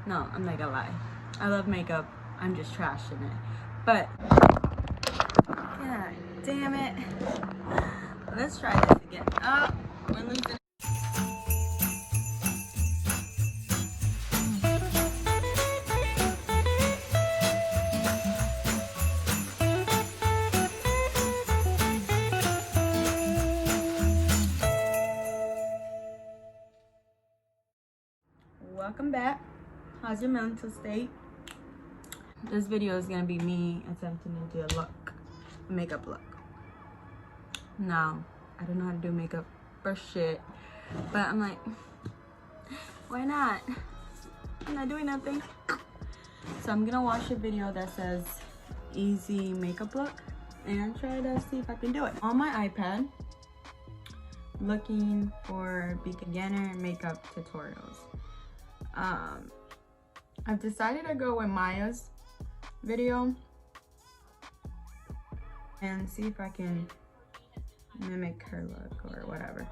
No, I'm not gonna lie. I love makeup. I'm just trash in it. But, god damn it. Let's try this again. Oh, we're losing. Welcome back. How's your mental state? This video is gonna be me attempting to do a makeup look. Now, I don't know how to do makeup for shit, but I'm like, why not? I'm not doing nothing. So I'm gonna watch a video that says easy makeup look and try to see if I can do it. On my iPad, looking for beginner makeup tutorials. I've decided to go with Maya's video and see if I can mimic her look or whatever.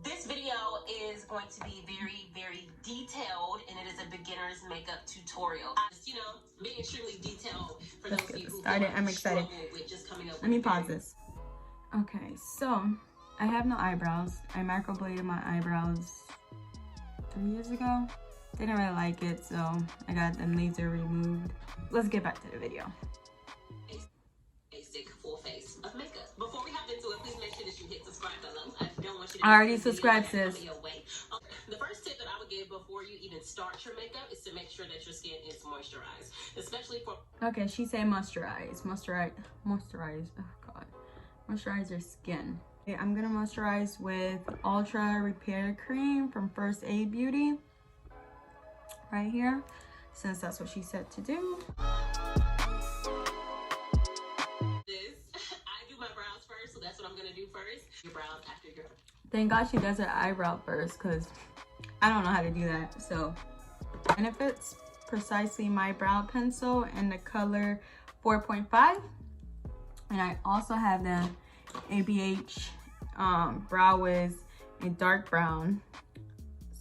This video is going to be very, very detailed, and it is a beginner's makeup tutorial. You know, being extremely detailed for Let's those get of you this who started. I'm excited. with just coming up. Let me pause this. Okay, so I have no eyebrows. I microbladed my eyebrows 3 years ago. Didn't really like it, so I got them laser removed. Let's get back to the video. Basic full face of makeup. Before we hop into it, please make sure that you hit subscribe below. I don't want you to I already subscribed, sis. The first tip that I would give before you even start your makeup is to make sure that your skin is moisturized, especially for. Okay, she said moisturize. Moisturize. Oh god. Moisturize your skin. Okay, I'm gonna moisturize with Ultra Repair Cream from First Aid Beauty. Right here, since that's what she said to do. I do my brows first, so that's what I'm gonna do first. Your brows after your. Thank God she does her eyebrow first, because I don't know how to do that. So, Benefits Precisely My Brow Pencil in the color 4.5. And I also have the ABH Brow Wiz in dark brown.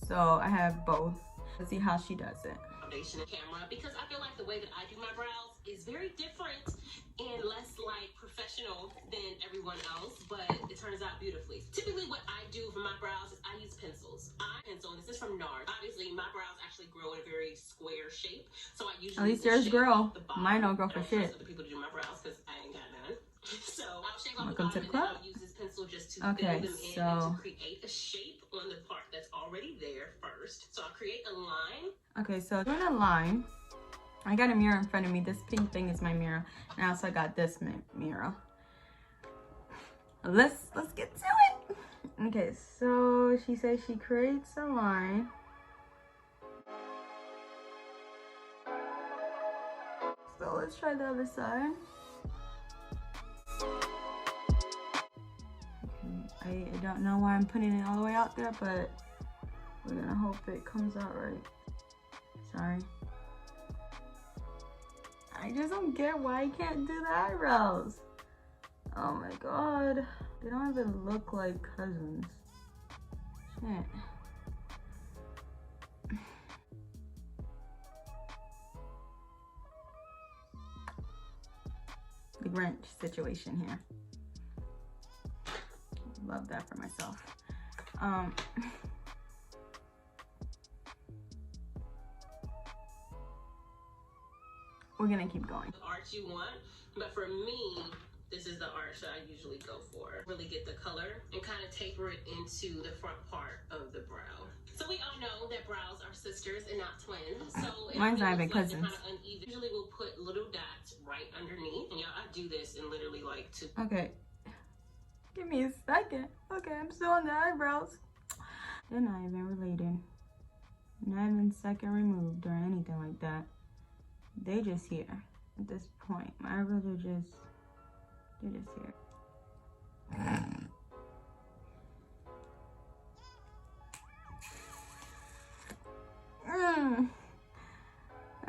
So I have both. Let's see how she does it. Foundation camera, because I feel like the way that I do my brows is very different and less like professional than everyone else, but it turns out beautifully. Typically what I do for my brows is I use pencils. Pencil, and this is from NARS. Obviously my brows actually grow in a very square shape, so I usually at least yours grow. Mine don't grow for shit. Other people to do my brows because I ain't got none. So I'll shave off Welcome the to the bottom, and club. then I'll use this pencil just to Okay, fill them in and to create a shape on the part that's already there first. So I'll create a line. Okay, so doing a line. I got a mirror in front of me. This pink thing is my mirror. And I also got this mirror. Let's get to it. Okay, so she says she creates a line. So let's try the other side. Okay, I don't know why I'm putting it all the way out there, but we're gonna hope it comes out right. Sorry. I just don't get why I can't do the eyebrows. Oh my god. They don't even look like cousins. Shit. The Grinch situation here. Love that for myself. We're gonna keep going. The arch you want, but for me, this is the arch that I usually go for. Really get the color and kind of taper it into the front part of the brow. So we all know that brows are sisters and not twins. So mine's not even cousins. Kind of uneven. Usually we'll put little dots right underneath. And I do this in literally like 2. Okay. Give me a second. Okay, I'm still on the eyebrows. They're not even related. Not even second removed or anything like that. They just here at this point. My eyebrows are they're just here.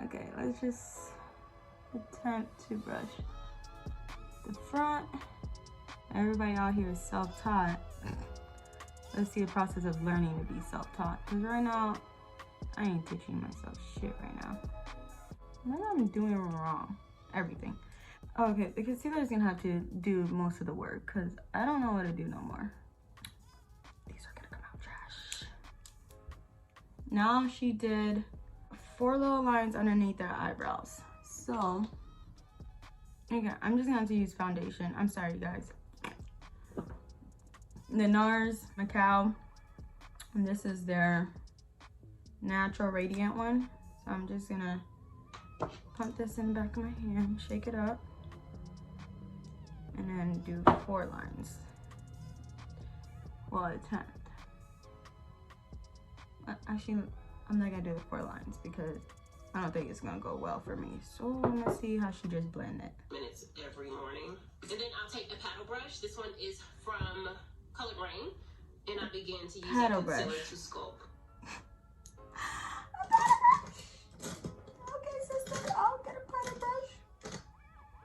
Okay, let's just attempt to brush the front. Everybody out here is self-taught. let's see the process of learning to be self-taught. Because right now, I ain't teaching myself shit right now. What am I doing wrong? Everything. Okay, the concealer is gonna have to do most of the work because I don't know what to do no more. These are gonna come out trash. Now she did 4 little lines underneath their eyebrows. So, okay, I'm just gonna have to use foundation. I'm sorry, guys. The NARS Macau, and this is their natural radiant one. So I'm just gonna pump this in the back of my hand, shake it up, and then do 4 lines. Well, attempt. Actually, I'm not gonna do the 4 lines because I don't think it's gonna go well for me. So I'm gonna see how she just blend it. Minutes every morning. And then I'll take a paddle brush. This one is from Colored Rain. And I begin to use Paddle a concealer brush. to sculpt. Okay, sister, I'll get a paddle brush.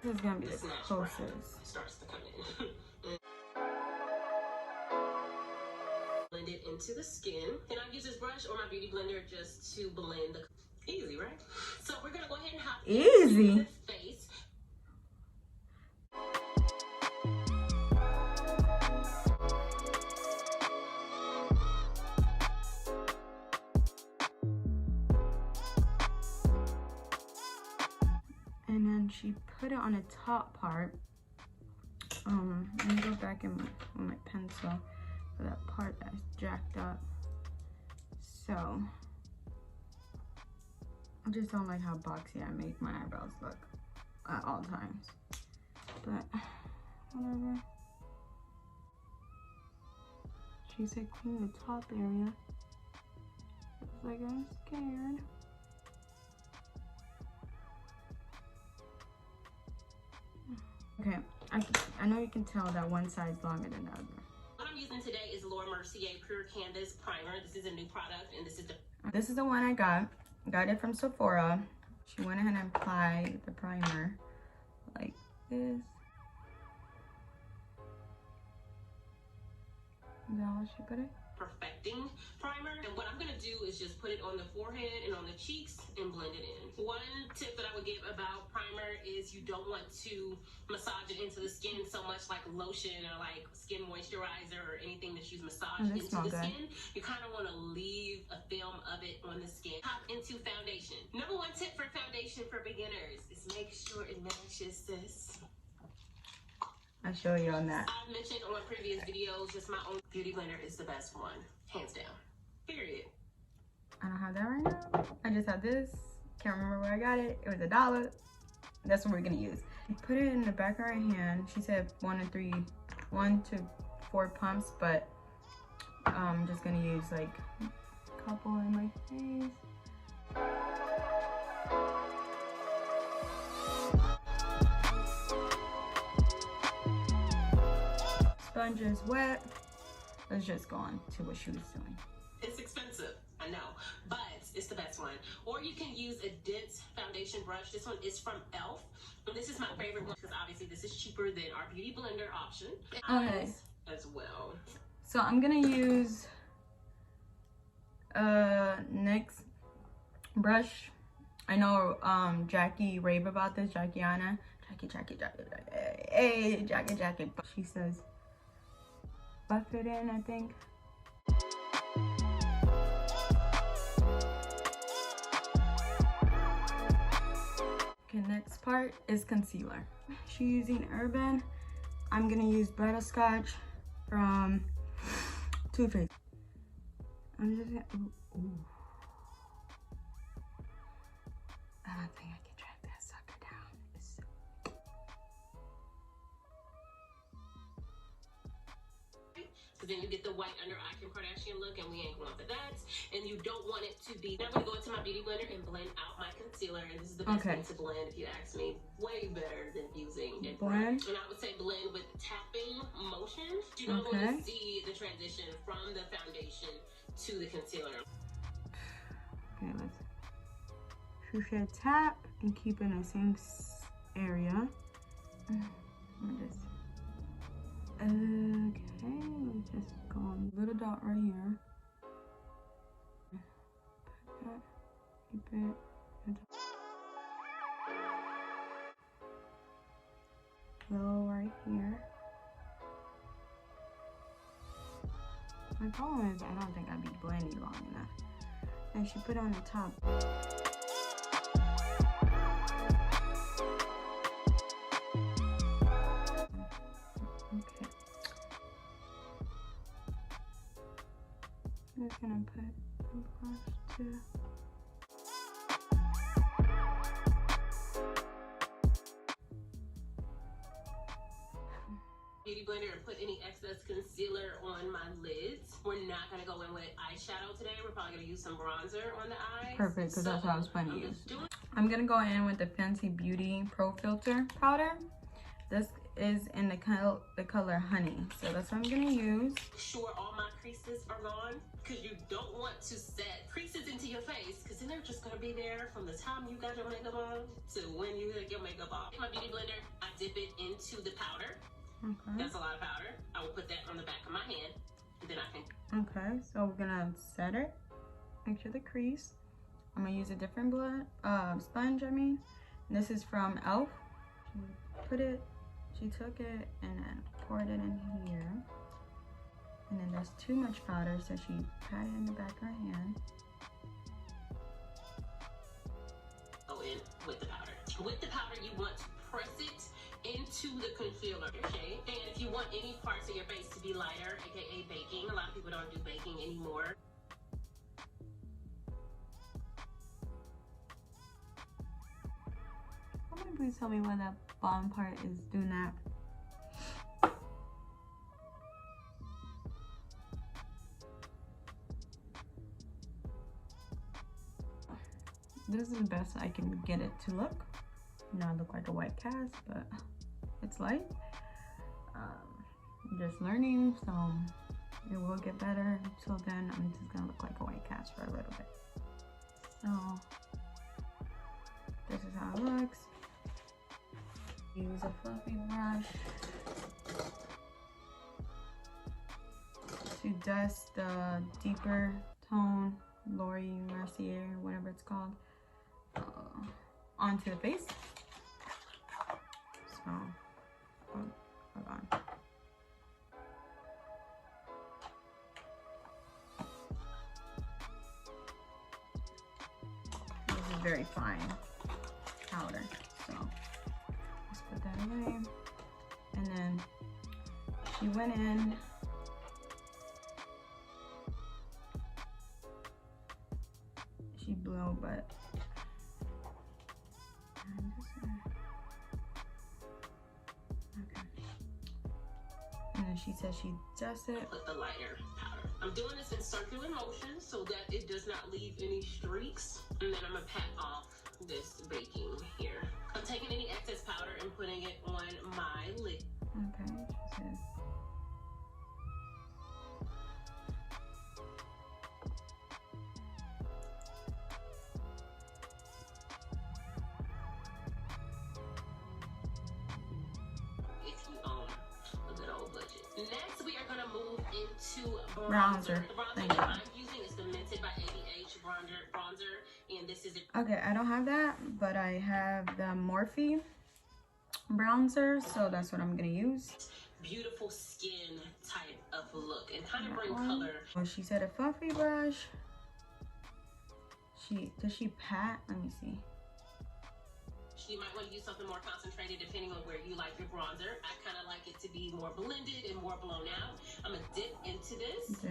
This is gonna be the closest. It starts to come in. Blend it into the skin. And I use this brush or my beauty blender just to blend the... Easy, right? So we're gonna go ahead and hop Easy. into the face. And then she put it on the top part. Let me go back in my pencil for that part that's jacked up. So I just don't like how boxy I make my eyebrows look at all times. But whatever. She said clean the top area. I was like, I'm scared. Okay, I know you can tell that one side's longer than the other. What I'm using today is Laura Mercier Pure Canvas Primer. This is a new product, and this is the one I got. Got it from Sephora. She went ahead and applied the primer like this. Is that how she put it? Perfecting primer. And what I'm gonna do is just put it on the forehead and on the cheeks and blend it in. One tip that I would give about primer is you don't want to massage it into the skin so much like lotion or like skin moisturizer or anything that you massage into the skin. You kind of want to leave a film of it on the skin. Hop into foundation. Number 1 tip for foundation for beginners is make sure it matches this. I'll show you on that. I've mentioned on previous videos, just my own beauty blender is the best one, hands down, period. I don't have that right now. I just have this. Can't remember where I got it. It was $1. That's what we're gonna use. Put it in the back of her hand. She said 1 to 4 pumps, but I'm just gonna use like a couple in my face. Sponge is wet. Let's just go on to what she was doing. It's expensive, I know, but it's the best one. Or you can use a dense foundation brush. This one is from e.l.f. And this is my favorite one because obviously this is cheaper than our beauty blender option. Okay. As well. So I'm gonna use NYX brush. I know Jackie rave about this. Jackie. She says buff it in, I think. Okay, next part is concealer. She's using Urban. I'm gonna use Butterscotch from Too Faced. I'm just gonna, ooh. I don't think I can drag that sucker down. So then you get the white under eye Kim Kardashian look, and we ain't going for that. And you don't want it to be. Now I'm gonna go into my beauty blender and blend out my concealer, and this is the best way to blend, if you ask me. Way better than using it. Blend. And I would say blend with tapping motions. You don't want to see the transition from the foundation to the concealer. Okay, let's. She should tap and keep it in the same area. Let me just. Okay. Okay, just go on a little dot right here. Put that, keep it. Little right here. My problem is I don't think I'd be blending long enough. I should put on the top. Okay. I'm just gonna put a brush too. Beauty blender and put any excess concealer on my lids. We're not gonna go in with eyeshadow today. We're probably gonna use some bronzer on the eyes. Perfect, because that's what I was planning to use. I'm gonna go in with the Fenty Beauty Pro Filter powder. This is in the color Honey, so that's what I'm gonna use. Sure, all my creases are gone, because you don't want to set creases into your face, because then they're just gonna be there from the time you got your makeup on to when you take your makeup off. In my beauty blender, I dip it into the powder. Okay. That's a lot of powder. I will put that on the back of my hand, and then I can. Okay, so we're gonna set it. Make sure the crease. I'm gonna use a different sponge. This is from Elf. She took it and then poured it in here. And then there's too much powder, so she pat it in the back of her hand. Go in with the powder. With the powder, you want to press it into the concealer shade. And if you want any parts of your face to be lighter, aka baking, a lot of people don't do baking anymore. Somebody please tell me why that bottom part is doing that. This is the best I can get it to look. Not look like a white cast, but it's light. I'm just learning, so it will get better. Till then, I'm just gonna look like a white cast for a little bit. So this is how it looks. Use a fluffy brush to dust the deeper tone, Laura Mercier, whatever it's called, onto the face. So, hold on. This is very fine powder, so let's put that away. And then she went in. She blew, but okay. And then she said she dusted. Put the lighter powder. I'm doing this in circular motion so that it does not leave any streaks. And then I'm gonna pat off this baking here. I'm taking any excess powder and putting it on my lid. Okay, she said. If you own a good old budget. Next, we are gonna move into Bronzer. The bronzer Thank you. that I'm using is the Minted by ABH bronzer, and this is it. Okay, I don't have that, but I have the Morphe bronzer, so that's what I'm gonna use. Beautiful skin type of look and kind of bring color. Oh, she said a fluffy brush. Does she pat? Let me see. You might want to use something more concentrated depending on where you like your bronzer. I kind of like it to be more blended and more blown out. I'm going to dip into this,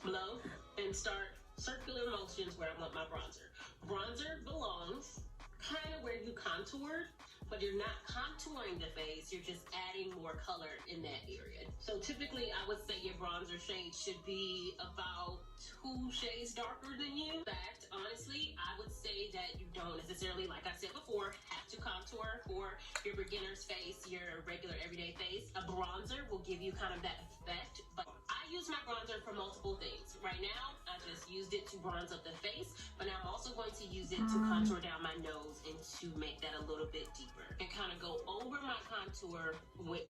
blow, and start circular motions where I want my bronzer. Bronzer belongs kind of where you contoured, but you're not contouring the face, you're just adding more color in that area. So typically I would say your bronzer shade should be about 2 shades darker than you. In fact, honestly, I would say that you don't necessarily, like I said before, have to contour for your beginner's face, your regular everyday face. A bronzer will give you kind of that effect, but I use my bronzer for multiple things. Right now, I just used it to bronze up the face, but now I'm also going to use it to contour down my nose and to make that a little bit deeper and kind of go over my contour with